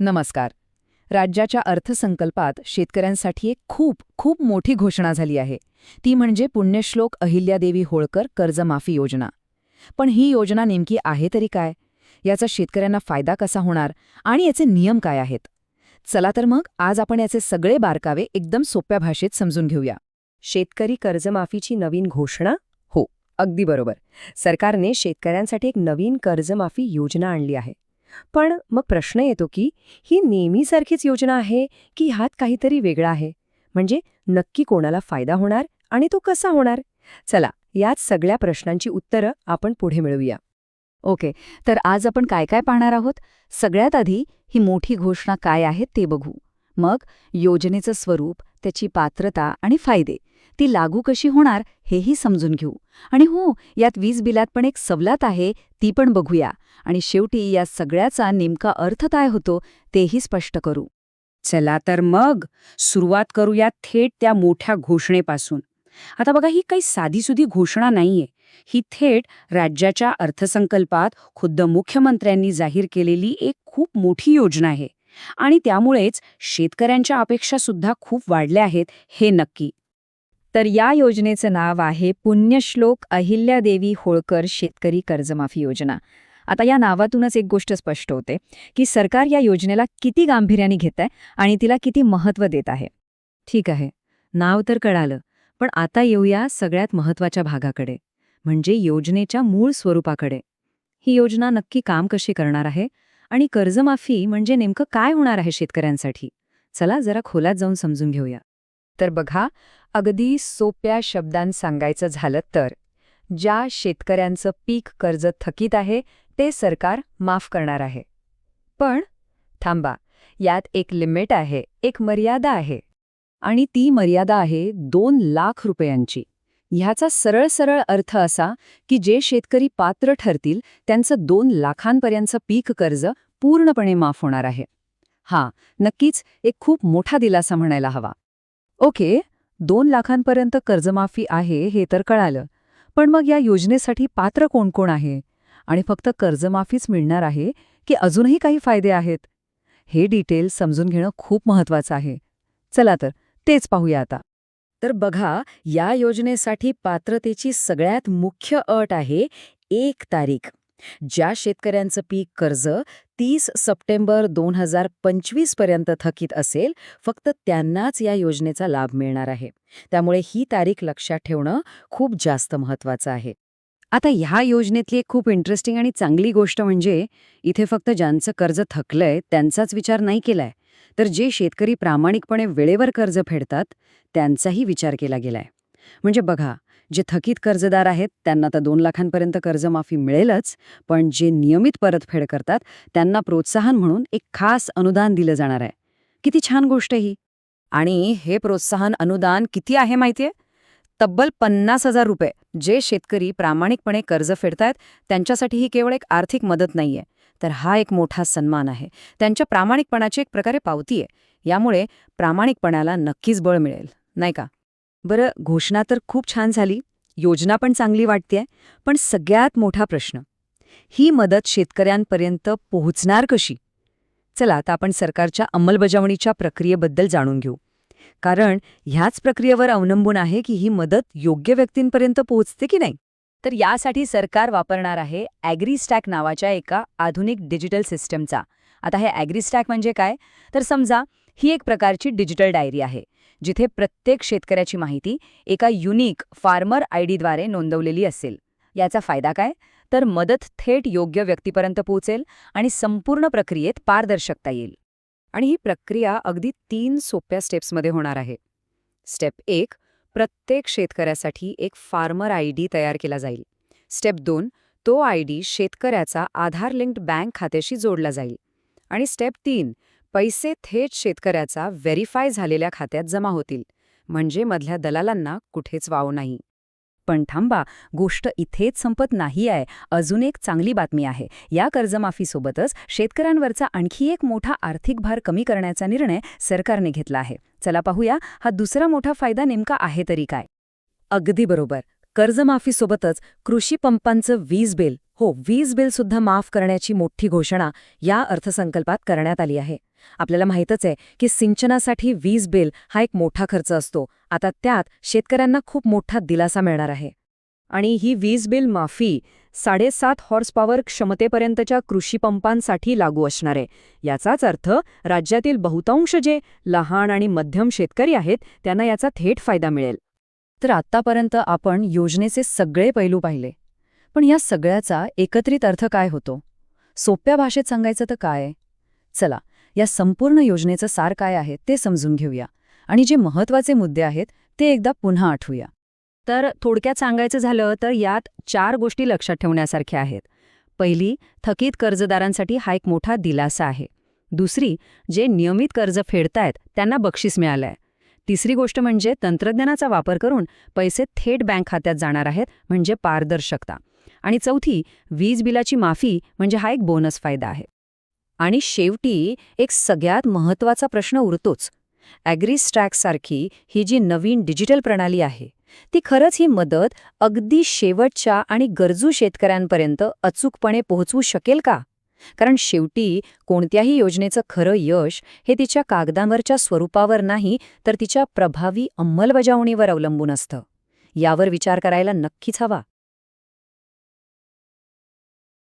नमस्कार. राज्याच्या अर्थसंकल्पात शेतकऱ्यांसाठी एक खूप खूप मोठी घोषणा झाली आहे. ती म्हणजे पुण्यश्लोक अहिल्यादेवी होळकर कर्जमाफी योजना. पण ही योजना नेमकी आहे तरी काय? याचा शेतकऱ्यांना फायदा कसा होणार आणि याचे नियम काय आहेत? चला तर मग आज आपण याचे सगळे बारकावे एकदम सोप्या भाषेत समजून घेऊया. शेतकरी कर्जमाफीची नवीन घोषणा? हो, अगदी बरोबर. सरकारने शेतकऱ्यांसाठी एक नवीन कर्जमाफी योजना आणली आहे. पण मग प्रश्न येतो की ही नेहमीसारखीच योजना आहे की ह्यात काहीतरी वेगळं आहे? म्हणजे नक्की कोणाला फायदा होणार आणि तो कसा होणार? चला, याच सगळ्या प्रश्नांची उत्तरं आपण पुढे मिळवूया. ओके, तर आज आपण काय काय पाहणार आहोत? सगळ्यात आधी ही मोठी घोषणा काय आहे ते बघू. मग योजनेचं स्वरूप, त्याची पात्रता आणि फायदे, ती लागू कशी होणार हेही समजून घेऊ. आणि हो, यात वीज बिलात पण एक सवलत आहे, ती पण बघूया. आणि शेवटी या सगळ्याचा नेमका अर्थ काय होतो तेही स्पष्ट करू. चला तर मग सुरुवात करूया थेट त्या मोठ्या घोषणेपासून. आता बघा, ही काही साधीसुधी घोषणा नाहीये. ही थेट राज्याच्या अर्थसंकल्पात खुद्द मुख्यमंत्र्यांनी जाहीर केलेली एक खूप मोठी योजना आहे. आणि त्यामुळेच शेतकऱ्यांच्या अपेक्षा सुद्धा खूप वाढल्या आहेत, हे नक्की. तर या योजनेचं नाव आहे पुण्यश्लोक अहिल्यादेवी होळकर शेतकरी कर्जमाफी योजना. आता या नावातूनच एक गोष्ट स्पष्ट होते की सरकार या योजनेला किती गांभीर्याने घेत आहे आणि तिला किती महत्त्व देत आहे. ठीक आहे, नाव तर कळालं. पण आता येऊया सगळ्यात महत्त्वाच्या भागाकडे, म्हणजे योजनेच्या मूळ स्वरूपाकडे. ही योजना नक्की काम कशी करणार आहे आणि कर्जमाफी म्हणजे नेमकं काय होणार आहे शेतकऱ्यांसाठी? चला जरा खोलात जाऊन समजून घेऊया. तर बघा, अगदी सोप्या शब्दांत सांगायचं झालं तर ज्या शेतकऱ्यांचं पीक कर्ज थकीत आहे ते सरकार माफ करणार आहे. पण थांबा, यात एक लिमिट आहे, एक मर्यादा आहे. आणि ती मर्यादा आहे 2 लाख रुपयांची. ह्याचा सरळ सरळ अर्थ असा की जे शेतकरी पात्र ठरतील त्यांचं 2 लाखांपर्यंतचं पीक कर्ज पूर्णपणे माफ होणार आहे. हा, नक्कीच एक खूप मोठा दिलासा म्हणायला हवा. ओके, 2 लाखांपर्यंत कर्जमाफी आहे हे तर कळालं. पण मग या योजनेसाठी पात्र कोण कोण आहे? आणि फक्त कर्जमाफीच मिळणार आहे की अजूनही काही फायदे आहेत? हे डिटेल समजून घेणं खूप महत्त्वाचं आहे. चला तर तेच पाहूया आता. तर बघा, या योजनेसाठी पात्रतेची सगळ्यात मुख्य अट आहे 1 तारीख. ज्या शेतकऱ्यांचं पीक कर्ज 30 सप्टेंबर 2025 पर्यंत थकीत असेल, फक्त त्यांनाच या योजनेचा लाभ मिळणार आहे. त्यामुळे ही तारीख लक्षात ठेवणं खूप जास्त महत्त्वाचं आहे. आता ह्या योजनेतली एक खूप इंटरेस्टिंग आणि चांगली गोष्ट म्हणजे इथे फक्त ज्यांचं कर्ज थकलंय त्यांचाच विचार नाही केलाय, तर जे शेतकरी प्रामाणिकपणे वेळेवर कर्ज फेडतात त्यांचाही विचार केला गेलाय. म्हणजे बघा, जे थकीत कर्जदार आहेत त्यांना तर 2 लाखांपर्यंत कर्जमाफी मिळेलच, पण जे नियमित परतफेड करतात त्यांना प्रोत्साहन म्हणून एक खास अनुदान दिलं जाणार आहे. किती छान गोष्ट ही. आणि हे प्रोत्साहन अनुदान किती आहे माहितीये? तब्बल 50,000 रुपये. जे शेतकरी प्रामाणिकपणे कर्ज फेडतायत त्यांच्यासाठी ही केवळ एक आर्थिक मदत नाहीये, तर हा एक मोठा सन्मान आहे. त्यांच्या प्रामाणिकपणाची एक प्रकारे पावती आहे. यामुळे प्रामाणिकपणाला नक्कीच बळ मिळेल, नाही का? बरं, घोषणा तर खूप छान झाली, योजना पण चांगली वाटतेय. पण सगळ्यात मोठा प्रश्न, ही मदत शेतकऱ्यांपर्यंत पोहोचणार कशी? चला आता आपण सरकारच्या अंमलबजावणीच्या प्रक्रियेबद्दल जाणून घेऊ. कारण ह्याच प्रक्रियेवर अवलंबून आहे की ही मदत योग्य व्यक्तींपर्यंत पोहोचते की नाही. तर यासाठी सरकार वापरणार आहे ॲग्रीस्टॅक नावाच्या एका आधुनिक डिजिटल सिस्टमचा. आता हे ॲग्रीस्टॅक म्हणजे काय? तर समजा ही एक प्रकारची डिजिटल डायरी आहे, जिथे प्रत्येक शेतकऱ्याची माहिती एका युनिक फार्मर आयडीद्वारे नोंदवलेली असेल. याचा फायदा काय? तर मदत थेट योग्य व्यक्तीपर्यंत पोहोचेल आणि संपूर्ण प्रक्रियेत पारदर्शकता येईल. आणि ही प्रक्रिया अगदी 3 सोप्या स्टेप्समध्ये होणार आहे. स्टेप 1, प्रत्येक शेतकऱ्यासाठी एक फार्मर आयडी तयार केला जाईल. स्टेप 2, तो आयडी शेतकऱ्याचा आधार लिंक्ड बँक खात्याशी जोडला जाईल. आणि स्टेप 3, पैसे थेट शेतकऱ्याचा व्हेरीफाय झालेल्या खात्यात जमा होतील, म्हणजे मधल्या दलालांना कुठेच वाव नाही. पण थांबा, गोष्ट इथेच संपत नाही आहे. अजून एक चांगली बातमी आहे. या कर्जमाफीसोबतच शेतकऱ्यांवरचा आणखी एक मोठा आर्थिक भार कमी करण्याचा निर्णय सरकारने घेतला आहे. चला पाहूया, हा दुसरा मोठा फायदा नेमका आहे तरी काय. अगदी बरोबर, कर्जमाफीसोबतच कृषी पंपांचं वीज बिल, हो, वीज बिल सुद्धा माफ करण्याची मोठी घोषणा या अर्थसंकल्पात करण्यात आली आहे. आपल्याला माहीतच आहे की सिंचनासाठी वीज बिल हा एक मोठा खर्च असतो. आता त्यात शेतकऱ्यांना खूप मोठा दिलासा मिळणार आहे. आणि ही वीज बिल माफी 7.5 हॉर्स पॉवर क्षमतेपर्यंतच्या कृषी पंपांसाठी लागू असणार आहे. याचाच अर्थ राज्यातील बहुतांश जे लहान आणि मध्यम शेतकरी आहेत त्यांना याचा थेट फायदा मिळेल. तर आत्तापर्यंत आपण योजनेचे सगळे पैलू पाहिले. पण या सगळ्याचा एकत्रित अर्थ काय होतो? सोप्या भाषेत सांगायचं तर काय? चला, या संपूर्ण योजनेचं सार काय आहे ते समजून घेऊया आणि जे महत्त्वाचे मुद्दे आहेत ते एकदा पुन्हा आठवूया. तर थोडक्यात सांगायचं झालं तर यात 4 गोष्टी लक्षात ठेवण्यासारख्या आहेत. पहिली, थकीत कर्जदारांसाठी हा एक मोठा दिलासा आहे. दुसरी, जे नियमित कर्ज फेडतायत त्यांना बक्षीस मिळालंय. तिसरी गोष्ट म्हणजे तंत्रज्ञानाचा वापर करून पैसे थेट बँक खात्यात जाणार आहेत, म्हणजे पारदर्शकता. आणि चौथी, वीज बिलाची माफी म्हणजे हा एक बोनस फायदा आहे. आणि शेवटी एक सगळ्यात महत्त्वाचा प्रश्न उरतोच. ॲग्रीस्टॅक्ससारखी ही जी नवीन डिजिटल प्रणाली आहे ती खरंच ही मदत अगदी शेवटच्या आणि गरजू शेतकऱ्यांपर्यंत अचूकपणे पोहोचवू शकेल का? कारण शेवटी कोणत्याही योजनेचं खरं यश हे तिच्या कागदांवरच्या स्वरूपावर नाही तर तिच्या प्रभावी अंमलबजावणीवर अवलंबून असतं. यावर विचार करायला नक्कीच हवा.